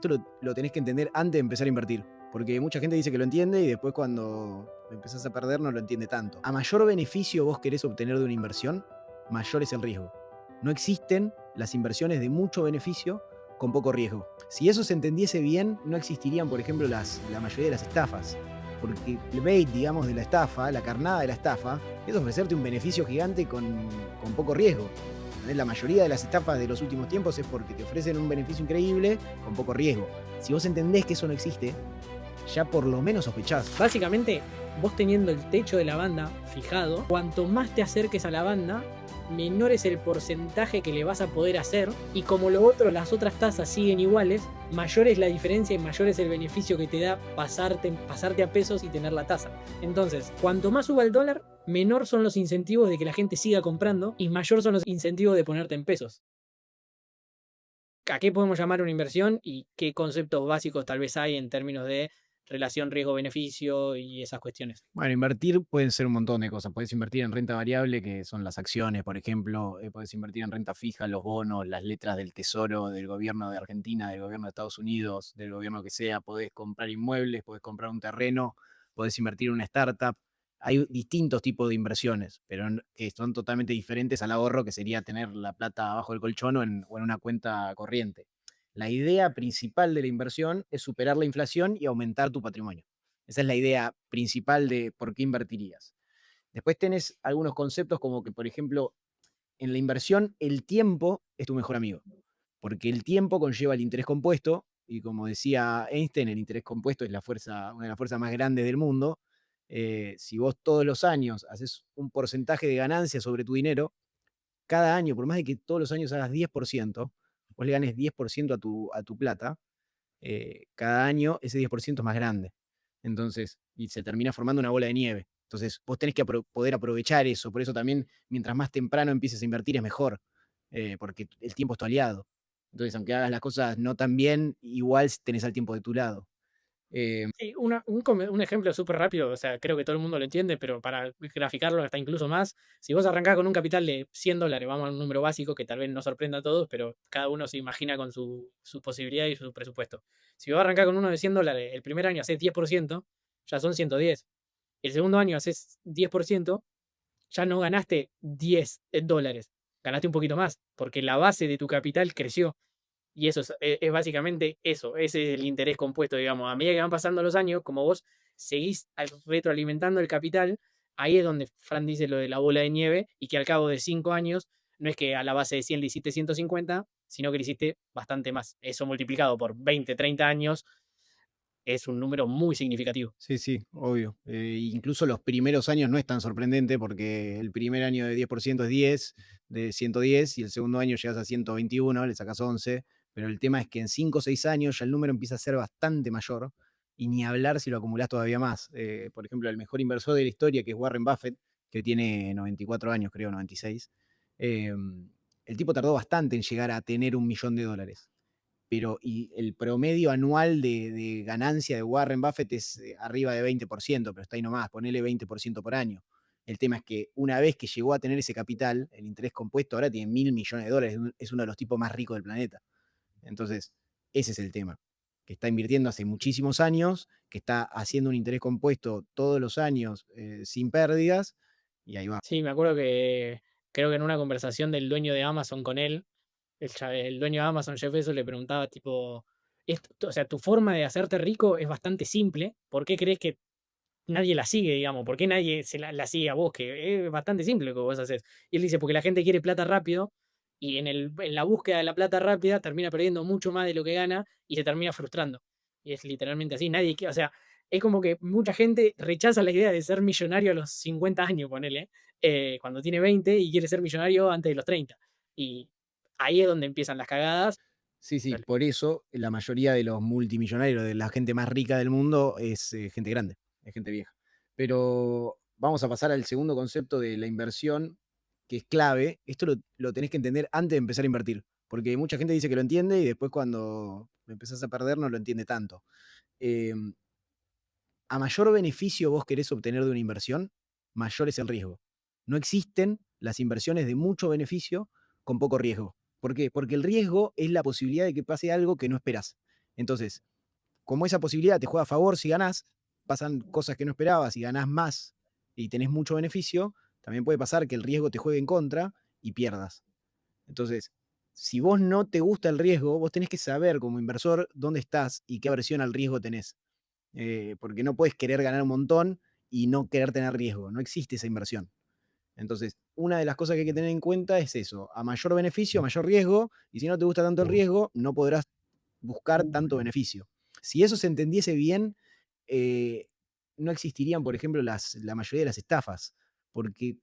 esto lo tenés que entender antes de empezar a invertir. Porque mucha gente dice que lo entiende y después cuando empezás a perder no lo entiende tanto. A mayor beneficio vos querés obtener de una inversión, mayor es el riesgo. No existen las inversiones de mucho beneficio con poco riesgo. Si eso se entendiese bien, no existirían, por ejemplo, la mayoría de las estafas. Porque el bait, digamos, de la estafa, la carnada de la estafa, es ofrecerte un beneficio gigante con poco riesgo. La mayoría de las estafas de los últimos tiempos es porque te ofrecen un beneficio increíble con poco riesgo. Si vos entendés que eso no existe, ya por lo menos sospechás. Básicamente, vos teniendo el techo de la banda fijado, cuanto más te acerques a la banda, menor es el porcentaje que le vas a poder hacer, y como las otras tasas siguen iguales, mayor es la diferencia y mayor es el beneficio que te da pasarte a pesos y tener la tasa. Entonces, cuanto más suba el dólar, menor son los incentivos de que la gente siga comprando y mayor son los incentivos de ponerte en pesos. ¿A qué podemos llamar una inversión y qué conceptos básicos tal vez hay en términos de relación riesgo-beneficio y esas cuestiones? Bueno, invertir pueden ser un montón de cosas. Puedes invertir en renta variable, que son las acciones, por ejemplo. Puedes invertir en renta fija, los bonos, las letras del tesoro, del gobierno de Argentina, del gobierno de Estados Unidos, del gobierno que sea. Podés comprar inmuebles, podés comprar un terreno, podés invertir en una startup. Hay distintos tipos de inversiones, pero que son totalmente diferentes al ahorro, que sería tener la plata abajo del colchón o en una cuenta corriente. La idea principal de la inversión es superar la inflación y aumentar tu patrimonio. Esa es la idea principal de por qué invertirías. Después tenés algunos conceptos como que, por ejemplo, en la inversión el tiempo es tu mejor amigo, porque el tiempo conlleva el interés compuesto y, como decía Einstein, el interés compuesto es una de las fuerzas más grandes del mundo. Si vos todos los años haces un porcentaje de ganancia sobre tu dinero, cada año, por más de que todos los años hagas 10%, vos le ganes 10% a tu plata, cada año ese 10% es más grande. Entonces, y se termina formando una bola de nieve. Entonces, vos tenés que poder aprovechar eso. Por eso también, mientras más temprano empieces a invertir, es mejor, porque el tiempo es tu aliado. Entonces, aunque hagas las cosas no tan bien, igual tenés al tiempo de tu lado. Eh, Sí, un ejemplo súper rápido, o sea, creo que todo el mundo lo entiende, pero para graficarlo hasta incluso más, si vos arrancás con un capital de $100, vamos a un número básico que tal vez no sorprenda a todos, pero cada uno se imagina con su posibilidad y su presupuesto. Si vos arrancás con uno de $100, el primer año haces 10%, ya son 110. El segundo año haces 10%, ya no ganaste $10, ganaste un poquito más, porque la base de tu capital creció. Y eso es básicamente eso, ese es el interés compuesto, digamos. A medida que van pasando los años, como vos seguís retroalimentando el capital, ahí es donde Fran dice lo de la bola de nieve, y que al cabo de 5 años, no es que a la base de 100 le hiciste 150, sino que le hiciste bastante más. Eso multiplicado por 20, 30 años es un número muy significativo. sí, sí, obvio. Incluso los primeros años no es tan sorprendente porque el primer año de 10% es 10, de 110, y el segundo año llegas a 121, le sacas 11. Pero el tema es que en 5 o 6 años ya el número empieza a ser bastante mayor, y ni hablar si lo acumulás todavía más. Por ejemplo, el mejor inversor de la historia, que es Warren Buffett, que tiene 94 años, creo, 96. eh, el tipo tardó bastante en llegar a tener $1.000.000. Pero y el promedio anual de ganancia de Warren Buffett es arriba de 20%, pero está ahí nomás, ponele 20% por año. El tema es que una vez que llegó a tener ese capital, el interés compuesto ahora tiene $1.000.000.000, es uno de los tipos más ricos del planeta. Entonces, ese es el tema, que está invirtiendo hace muchísimos años, que está haciendo un interés compuesto todos los años sin pérdidas, y ahí va. Sí, me acuerdo que creo que en una conversación del dueño de Amazon con él, el dueño de Amazon, Jeff Bezos, le preguntaba tipo, o sea, tu forma de hacerte rico es bastante simple, ¿por qué crees que nadie la sigue, digamos? ¿Por qué nadie la sigue a vos? Que es bastante simple lo que vos haces. Y él dice, porque la gente quiere plata rápido, y en la búsqueda de la plata rápida termina perdiendo mucho más de lo que gana y se termina frustrando. Y es literalmente así. O sea, es como que mucha gente rechaza la idea de ser millonario a los 50 años, ponele, cuando tiene 20 y quiere ser millonario antes de los 30. Y ahí es donde empiezan las cagadas. Sí, sí, Dale. por eso la mayoría de los multimillonarios, de la gente más rica del mundo, es gente grande, es gente vieja. Pero vamos a pasar al segundo concepto de la inversión, que es clave. Esto lo tenés que entender antes de empezar a invertir, porque mucha gente dice que lo entiende y después cuando empezás a perder no lo entiende tanto. Eh, a mayor beneficio vos querés obtener de una inversión, mayor es el riesgo. No existen las inversiones de mucho beneficio con poco riesgo. ¿Por qué? Porque el riesgo es la posibilidad de que pase algo que no esperás. Entonces, como esa posibilidad te juega a favor si ganás, pasan cosas que no esperabas y ganás más y tenés mucho beneficio, también puede pasar que el riesgo te juegue en contra y pierdas. Entonces, si vos no te gusta el riesgo, vos tenés que saber como inversor dónde estás y qué aversión al riesgo tenés. Porque no puedes querer ganar un montón y no querer tener riesgo. No existe esa inversión. Entonces, una de las cosas que hay que tener en cuenta es eso. A mayor beneficio, mayor riesgo. Y si no te gusta tanto el riesgo, no podrás buscar tanto beneficio. Si eso se entendiese bien, eh, no existirían, por ejemplo, la mayoría de las estafas, porque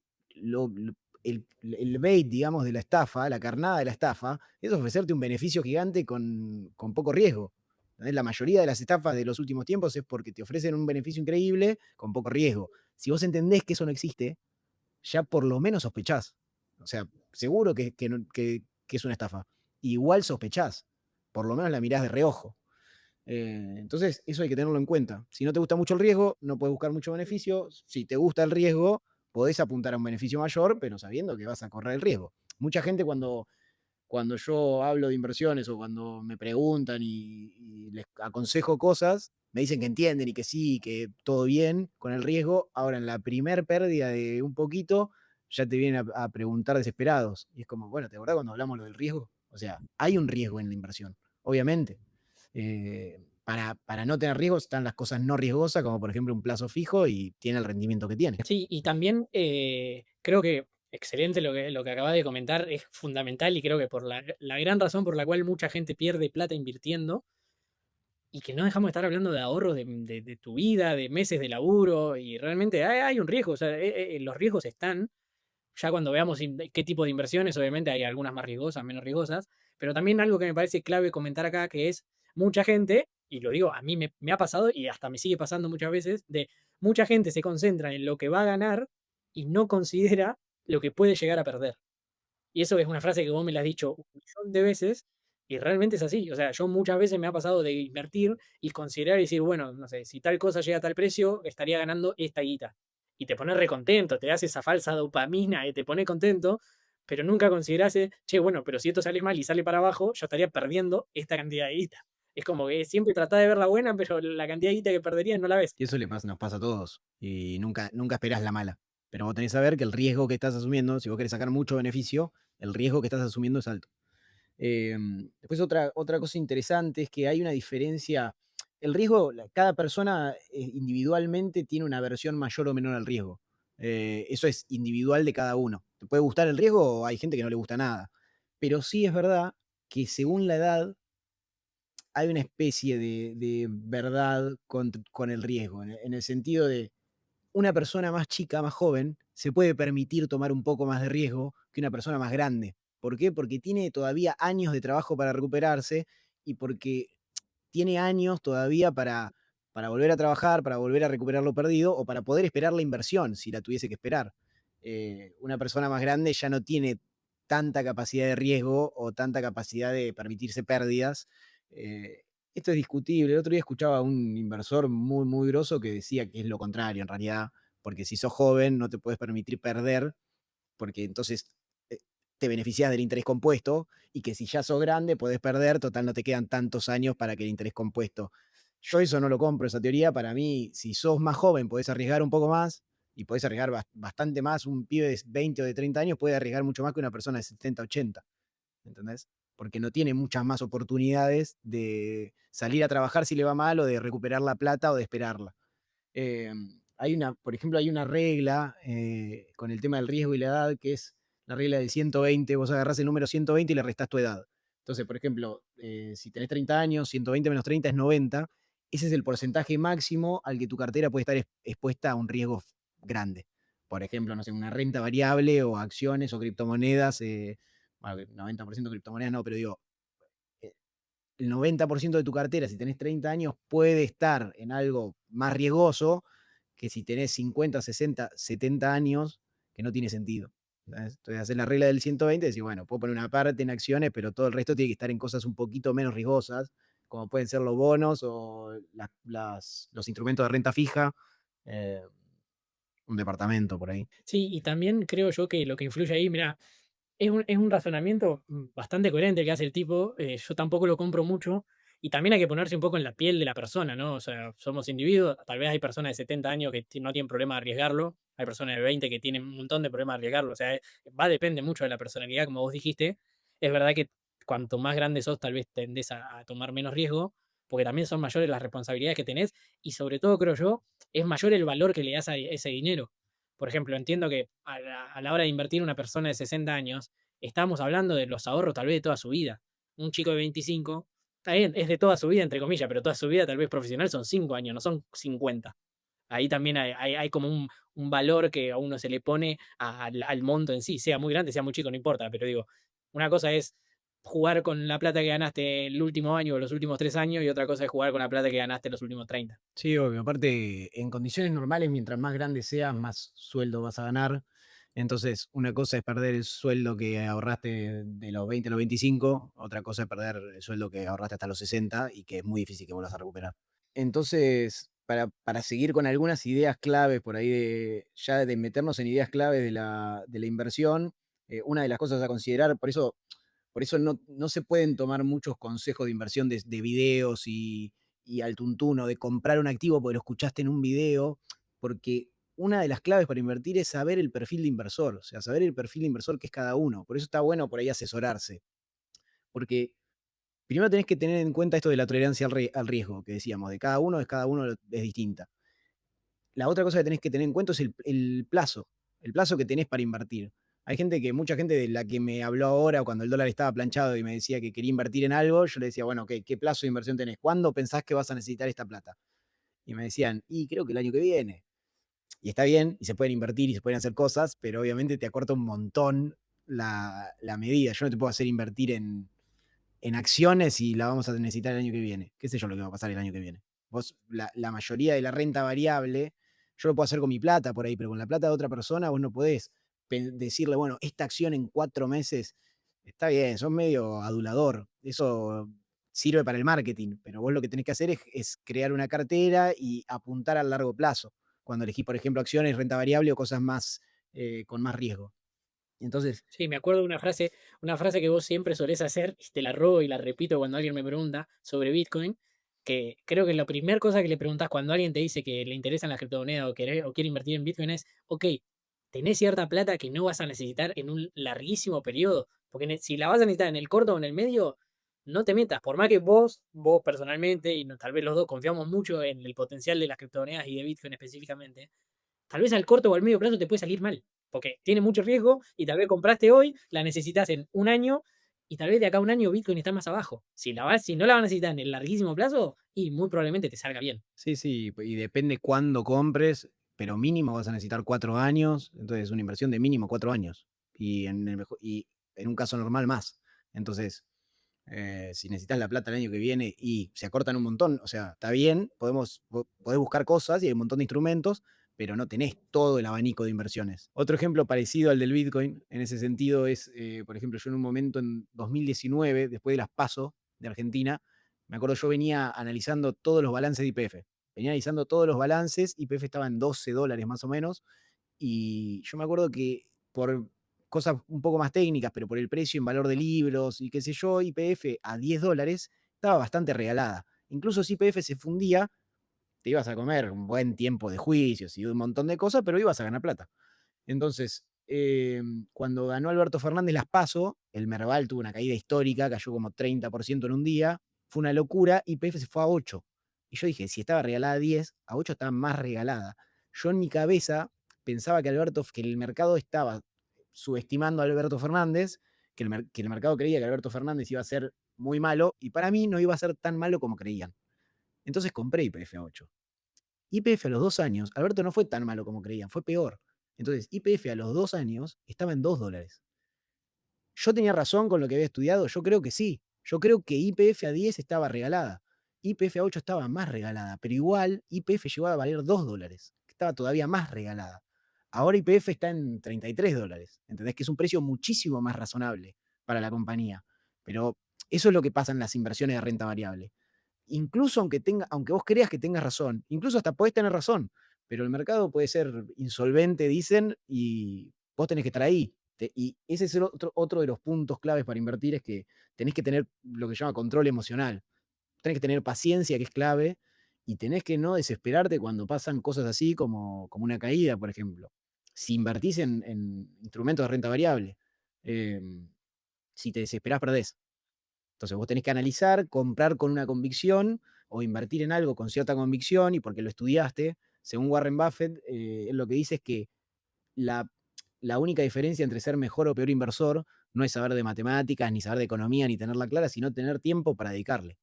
el bait, digamos, de la estafa, la carnada de la estafa, es ofrecerte un beneficio gigante con poco riesgo. ¿Entendés? La mayoría de las estafas de los últimos tiempos es porque te ofrecen un beneficio increíble con poco riesgo. Si vos entendés que eso no existe, ya por lo menos sospechás. O sea, seguro que es una estafa. Igual sospechás. Por lo menos la mirás de reojo. Entonces, eso hay que tenerlo en cuenta. Si no te gusta mucho el riesgo, no puedes buscar mucho beneficio. Si te gusta el riesgo, podés apuntar a un beneficio mayor, pero sabiendo que vas a correr el riesgo. Mucha gente cuando yo hablo de inversiones o cuando me preguntan y les aconsejo cosas, me dicen que entienden y que sí, que todo bien con el riesgo. Ahora, en la primer pérdida de un poquito, ya te vienen a preguntar desesperados. Y es como, bueno, ¿te acordás cuando hablamos lo del riesgo? O sea, hay un riesgo en la inversión, obviamente. Para no tener riesgos están las cosas no riesgosas, como por ejemplo un plazo fijo y tiene el rendimiento que tiene. Sí, y también creo que excelente lo que acabas de comentar, es fundamental y creo que por la gran razón por la cual mucha gente pierde plata invirtiendo y que no dejamos de estar hablando de ahorros de tu vida, de meses de laburo y realmente hay un riesgo, o sea, los riesgos están, ya cuando veamos qué tipo de inversiones, obviamente hay algunas más riesgosas, menos riesgosas, pero también algo que me parece clave comentar acá, que es mucha gente, y lo digo, a mí me ha pasado y hasta me sigue pasando muchas veces, de mucha gente se concentra en lo que va a ganar y no considera lo que puede llegar a perder. Y eso es una frase que vos me la has dicho un millón de veces y realmente es así. O sea, yo muchas veces me ha pasado de invertir y considerar y decir, bueno, no sé, si tal cosa llega a tal precio, estaría ganando esta guita. Y te pones recontento, te das esa falsa dopamina y te pone contento, pero nunca considerás, che, bueno, pero si esto sale mal y sale para abajo, yo estaría perdiendo esta cantidad de guita. Es como que siempre tratás de ver la buena, pero la cantidad de guita que perderías no la ves. Y eso nos pasa a todos. Y nunca esperás la mala. Pero vos tenés que saber que el riesgo que estás asumiendo, si vos querés sacar mucho beneficio, el riesgo que estás asumiendo es alto. Después otra cosa interesante es que hay una diferencia. El riesgo, cada persona individualmente tiene una versión mayor o menor al riesgo. Eso es individual de cada uno. ¿Te puede gustar el riesgo? Hay gente que no le gusta nada. Pero sí es verdad que según la edad hay una especie de verdad con el riesgo, en el sentido de una persona más chica, más joven, se puede permitir tomar un poco más de riesgo que una persona más grande. ¿Por qué? Porque tiene todavía años de trabajo para recuperarse y porque tiene años todavía para volver a trabajar, para volver a recuperar lo perdido o para poder esperar la inversión si la tuviese que esperar. Una persona más grande ya no tiene tanta capacidad de riesgo o tanta capacidad de permitirse pérdidas. Eh, Esto es discutible. El otro día escuchaba a un inversor muy grosso que decía que es lo contrario en realidad, porque si sos joven no te puedes permitir perder, porque entonces eh, te beneficias del interés compuesto y que si ya sos grande podés perder, total no te quedan tantos años para que el interés compuesto. Yo eso no lo compro, esa teoría. Para mí, si sos más joven, podés arriesgar un poco más y podés arriesgar bastante más. Un pibe de 20 o de 30 años puede arriesgar mucho más que una persona de 70, 80. ¿Entendés? Porque no tiene muchas más oportunidades de salir a trabajar si le va mal o de recuperar la plata o de esperarla. Eh, por ejemplo, hay una regla con el tema del riesgo y la edad, que es la regla del 120. Vos agarrás el número 120 y le restás tu edad. Entonces, por ejemplo, si tenés 30 años, 120 menos 30 es 90. Ese es el porcentaje máximo al que tu cartera puede estar expuesta a un riesgo grande. Por ejemplo, no sé, una renta variable o acciones o criptomonedas. Bueno, 90% criptomonedas no, pero digo, eh, el 90% de tu cartera, si tenés 30 años, puede estar en algo más riesgoso que si tenés 50, 60, 70 años, que no tiene sentido. ¿Sabes? Entonces, hacer la regla del 120 y decir, bueno, puedo poner una parte en acciones, pero todo el resto tiene que estar en cosas un poquito menos riesgosas, como pueden ser los bonos o los instrumentos de renta fija, eh, un departamento por ahí. Sí, y también creo yo que lo que influye ahí, mira, es un razonamiento bastante coherente el que hace el tipo, yo tampoco lo compro mucho, Y también hay que ponerse un poco en la piel de la persona, ¿no? O sea, somos individuos, tal vez hay personas de 70 años que no tienen problema de arriesgarlo, hay personas de 20 que tienen un montón de problemas de arriesgarlo, o sea, depende mucho de la personalidad, como vos dijiste. Es verdad que cuanto más grande sos, tal vez tendés a tomar menos riesgo, porque también son mayores las responsabilidades que tenés y sobre todo, creo yo, es mayor el valor que le das a ese dinero. Por ejemplo, entiendo que a la hora de invertir una persona de 60 años, estamos hablando de los ahorros tal vez de toda su vida. Un chico de 25, está bien, es de toda su vida, entre comillas, pero toda su vida tal vez profesional son 5 años, no son 50. Ahí también hay como un valor que a uno se le pone al monto en sí, sea muy grande, sea muy chico, no importa, pero digo, una cosa es jugar con la plata que ganaste el último año o los últimos 3 años y otra cosa es jugar con la plata que ganaste los últimos 30. Sí, obvio. Aparte, en condiciones normales, mientras más grande seas, más sueldo vas a ganar. Entonces, una cosa es perder el sueldo que ahorraste de los 20 a los 25, otra cosa es perder el sueldo que ahorraste hasta los 60 y que es muy difícil que vuelvas a recuperar. Entonces, para seguir con algunas ideas claves por ahí ya de meternos en ideas claves de la inversión, una de las cosas a considerar, por eso no se pueden tomar muchos consejos de inversión de videos y al tuntuno, de comprar un activo porque lo escuchaste en un video, porque una de las claves para invertir es saber el perfil de inversor, o sea, saber el perfil de inversor que es cada uno. Por eso está bueno por ahí asesorarse, porque primero tenés que tener en cuenta esto de la tolerancia al riesgo, que decíamos, de cada uno es distinta. La otra cosa que tenés que tener en cuenta es el plazo que tenés para invertir. Mucha gente de la que me habló ahora cuando el dólar estaba planchado y me decía que quería invertir en algo, yo le decía, bueno, ¿qué plazo de inversión tenés? ¿Cuándo pensás que vas a necesitar esta plata? Y me decían, y creo que el año que viene. Y está bien, y se pueden invertir y se pueden hacer cosas, pero obviamente te acorta un montón la medida. Yo no te puedo hacer invertir en acciones y la vamos a necesitar el año que viene. ¿Qué sé yo lo que va a pasar el año que viene? La mayoría de la renta variable, yo lo puedo hacer con mi plata por ahí, pero con la plata de otra persona vos no podés decirle, bueno, esta acción en 4 meses, está bien, sos medio adulador, eso sirve para el marketing, pero vos lo que tenés que hacer es crear una cartera y apuntar al largo plazo, cuando elegís, por ejemplo, acciones, renta variable o cosas más con más riesgo. Entonces, Sí, me acuerdo de una frase que vos siempre solés hacer, y te la robo y la repito cuando alguien me pregunta sobre Bitcoin, que creo que la primera cosa que le preguntas cuando alguien te dice que le interesan las criptomonedas o quiere invertir en Bitcoin es, ok, tenés cierta plata que no vas a necesitar en un larguísimo periodo, porque si la vas a necesitar en el corto o en el medio, no te metas, por más que vos personalmente, y tal vez los dos confiamos mucho en el potencial de las criptomonedas y de Bitcoin específicamente, tal vez al corto o al medio plazo te puede salir mal, porque tiene mucho riesgo y tal vez compraste hoy, la necesitas en un año y tal vez de acá a un año Bitcoin está más abajo. Si no la vas a necesitar en el larguísimo plazo, y muy probablemente te salga bien. sí, sí, y depende cuándo compres, pero mínimo vas a necesitar 4 años, entonces una inversión de mínimo 4 años. Y en un caso normal más. Entonces, si necesitas la plata el año que viene y se acortan un montón, o sea, está bien, podés buscar cosas y hay un montón de instrumentos, pero no tenés todo el abanico de inversiones. Otro ejemplo parecido al del Bitcoin, en ese sentido, es, por ejemplo, yo en un momento en 2019, después de las PASO de Argentina, me acuerdo yo venía analizando todos los balances de YPF. Venía analizando todos los balances, YPF estaba en $12 más o menos, y yo me acuerdo que por cosas un poco más técnicas, pero por el precio en valor de libros y qué sé yo, YPF a $10 estaba bastante regalada. Incluso si YPF se fundía, te ibas a comer un buen tiempo de juicios y un montón de cosas, pero ibas a ganar plata. Entonces, cuando ganó Alberto Fernández las PASO, el Merval tuvo una caída histórica, cayó como 30% en un día, fue una locura, y YPF se fue a 8. Y yo dije, si estaba regalada a 10, a 8 estaba más regalada. Yo en mi cabeza pensaba que el mercado estaba subestimando a Alberto Fernández, que el mercado creía que Alberto Fernández iba a ser muy malo, y para mí no iba a ser tan malo como creían. Entonces compré YPF a 8. YPF a los 2 años, Alberto no fue tan malo como creían, fue peor. Entonces, YPF a los 2 años estaba en $2. ¿Yo tenía razón con lo que había estudiado? Yo creo que sí. Yo creo que YPF a 10 estaba regalada. YPF a 8 estaba más regalada, pero igual YPF llegó a valer $2, que estaba todavía más regalada. Ahora YPF está en $33. ¿Entendés? Que es un precio muchísimo más razonable para la compañía. Pero eso es lo que pasa en las inversiones de renta variable. Incluso aunque vos creas que tengas razón, incluso hasta podés tener razón, pero el mercado puede ser insolvente, dicen, y vos tenés que estar ahí. Y ese es otro de los puntos claves para invertir, es que tenés que tener lo que se llama control emocional. tenés que tener paciencia, que es clave, y tenés que no desesperarte cuando pasan cosas así como una caída, por ejemplo. Si invertís en instrumentos de renta variable, si te desesperás, perdés. Entonces vos tenés que analizar, comprar con una convicción o invertir en algo con cierta convicción y porque lo estudiaste. Según Warren Buffett, él lo que dice es que la, la única diferencia entre ser mejor o peor inversor no es saber de matemáticas, ni saber de economía, ni tenerla clara, sino tener tiempo para dedicarle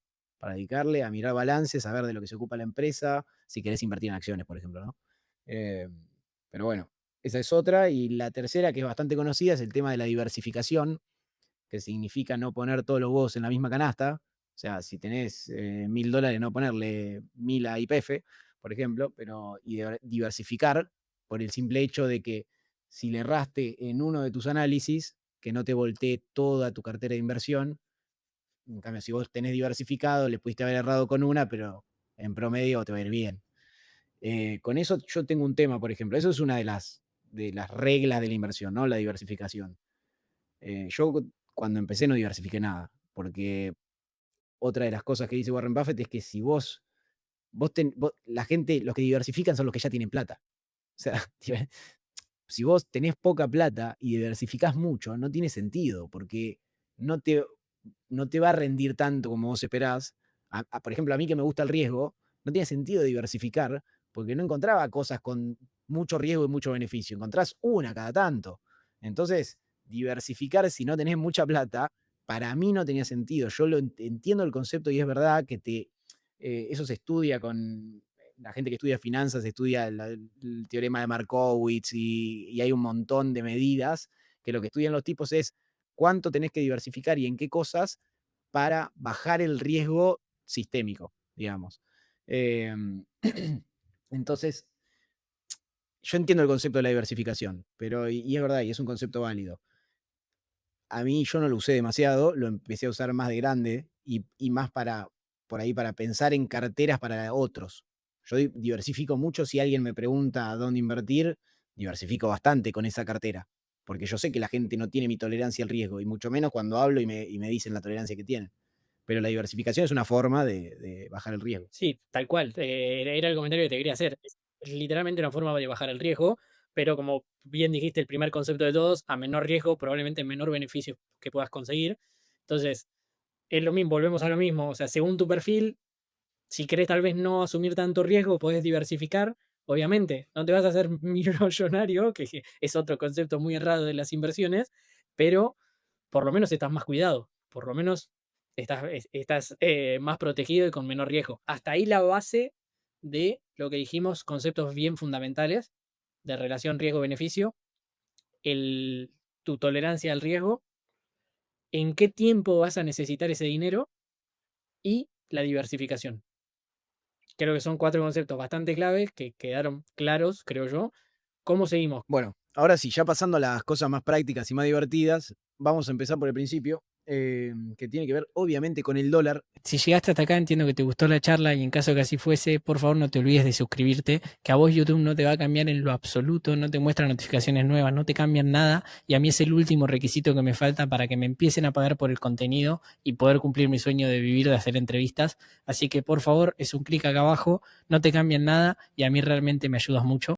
a mirar balances, saber de lo que se ocupa la empresa, si querés invertir en acciones, por ejemplo, ¿no? Eh, pero bueno, esa es otra. Y la tercera, que es bastante conocida, es el tema de la diversificación, que significa no poner todos los huevos en la misma canasta. O sea, si tenés $1000, no ponerle 1000 a YPF, por ejemplo, y diversificar por el simple hecho de que si le erraste en uno de tus análisis, que no te voltee toda tu cartera de inversión. En cambio, si vos tenés diversificado, le pudiste haber errado con una, pero en promedio te va a ir bien. Con eso yo tengo un tema, por ejemplo. Eso es una de las reglas de la inversión, ¿no? La diversificación. Yo cuando empecé no diversifiqué nada, porque otra de las cosas que dice Warren Buffett es que si la gente, los que diversifican son los que ya tienen plata. O sea, si vos tenés poca plata y diversificás mucho, no tiene sentido, porque no te, no te va a rendir tanto como vos esperás. Por ejemplo, a mí que me gusta el riesgo, no tiene sentido diversificar, porque no encontraba cosas con mucho riesgo y mucho beneficio. Encontrás una cada tanto. Entonces, diversificar si no tenés mucha plata, para mí no tenía sentido. Yo entiendo el concepto y es verdad que eso se estudia con la gente que estudia finanzas, estudia el teorema de Markowitz y hay un montón de medidas que lo que estudian los tipos es cuánto tenés que diversificar y en qué cosas para bajar el riesgo sistémico, digamos. Entonces, yo entiendo el concepto de la diversificación, pero y es verdad, y es un concepto válido. A mí yo no lo usé demasiado, lo empecé a usar más de grande y más por ahí para pensar en carteras para otros. Yo diversifico mucho, si alguien me pregunta a dónde invertir, diversifico bastante con esa cartera, porque yo sé que la gente no tiene mi tolerancia al riesgo, y mucho menos cuando hablo y me dicen la tolerancia que tienen. Pero la diversificación es una forma de bajar el riesgo. Sí, tal cual. Era el comentario que te quería hacer. Es literalmente una forma de bajar el riesgo, pero como bien dijiste, el primer concepto de todos, a menor riesgo, probablemente menor beneficio que puedas conseguir. Entonces, es lo mismo, volvemos a lo mismo. O sea, según tu perfil, si querés tal vez no asumir tanto riesgo, podés diversificar. Obviamente, no te vas a hacer millonario, que es otro concepto muy errado de las inversiones, pero por lo menos estás más cuidado, por lo menos estás más protegido y con menor riesgo. Hasta ahí la base de lo que dijimos, conceptos bien fundamentales de relación riesgo-beneficio, tu tolerancia al riesgo, en qué tiempo vas a necesitar ese dinero y la diversificación. Creo que son 4 conceptos bastante claves que quedaron claros, creo yo. ¿Cómo seguimos? Bueno, ahora sí, ya pasando a las cosas más prácticas y más divertidas, vamos a empezar por el principio, que tiene que ver obviamente con el dólar. Si llegaste hasta acá, entiendo que te gustó la charla y en caso que así fuese, por favor no te olvides de suscribirte, que a vos YouTube no te va a cambiar en lo absoluto, no te muestra notificaciones nuevas, no te cambian nada y a mí es el último requisito que me falta para que me empiecen a pagar por el contenido y poder cumplir mi sueño de vivir de hacer entrevistas. Así que por favor, es un clic acá abajo, no te cambian nada y a mí realmente me ayudas mucho.